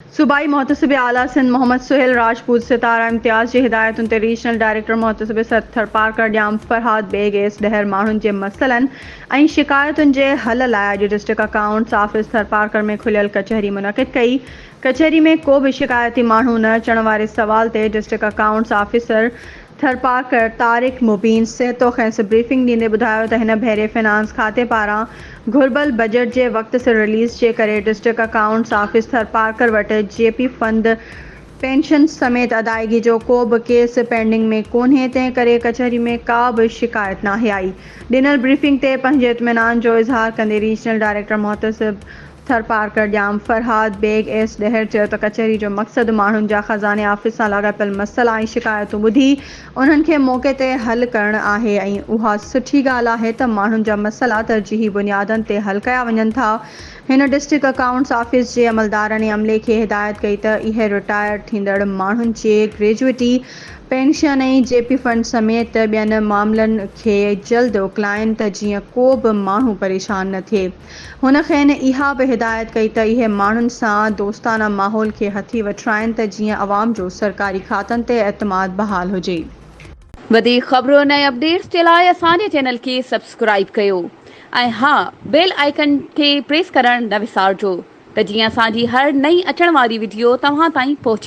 सूबाई मोहतसिब आला सिंध मोहम्मद सुहेल राजपूत सितारा इम्तियाज़ जी हिदायतुनि ते रीजनल डायरेक्टर मोहतसिब थरपारकर ॼाम फरहाद बेग एस ॾहर माण्हुनि जे मसइलनि ऐं शिकायतुनि जे हल लाइ अॼु डिस्ट्रिक्ट अकाउंट्स ऑफिस थरपारकर में खुलियल कचहरी मुनक़िद कई। कचहरी में को बि शिकायती माण्हू न अचण वारे सवाल ते district accounts officer Tharparkar Tariq Mubeen सिहतो खैंस ब्रीफिंग ॾींदे ॿुधायो त हिन भेरे फिनांस खाते पारां घुर्बल बजट जे वक़्त सिर रिलीज़ जे करे डिस्ट्रिक्ट अकाउंट्स ऑफिस थरपारकर वटि जेपी फंड पेंशन समेत अदायगी जो को बि केस पेंडिंग में कोन्हे, तंहिं करे कचहरी में का बि शिकायत नाहे आई। ॾिनल ब्रीफिंग ते पंहिंजे इत्मिनान जो इज़हार कंदे रीजनल डायरेक्टर मोहतसिब थरपारकर ॼाम फरहाद बेग एस ॾहर चयो त कचहरी जो मक़सदु माण्हुनि जा ख़ज़ाने ऑफिस सां लाॻापियल मसइला ऐं शिकायतूं ॿुधी उन्हनि खे मौक़े ते हल करणु आहे ऐं उहा सुठी ॻाल्हि आहे त माण्हुनि जा मसइला तरजीही बुनियादनि ते हल कया वञनि था। हिन डिस्ट्रिक्ट अकाउंट्स ऑफिस जे अमलदारनि ऐं अमले खे हिदायत कई त इहे रिटायर थींदड़ माण्हुनि जे ग्रेजुएटी पेंशन ऐं जेपी फंड समेत ॿियनि मामलनि खे जल्द उकलाइनि त जीअं को बि माण्हू परेशान न थिए। हुन खेनि इहा बि हिदायत कई त इहे माण्हुनि सां दोस्ताना माहौल खे हथी वठराइनि त जीअं अवाम जो सरकारी खातनि ते एतमाद बहाल हुजे। वधीक ख़बरुनि ऐं अपडेट्स जे लाइ असांजे चैनल खे सब्सक्राइब कयो ऐं हा बेल आइकन खे प्रेस करणु न विसारिजो त जीअं असांजी हर नई अचण वारी वीडियो तव्हां ताईं पहुचे।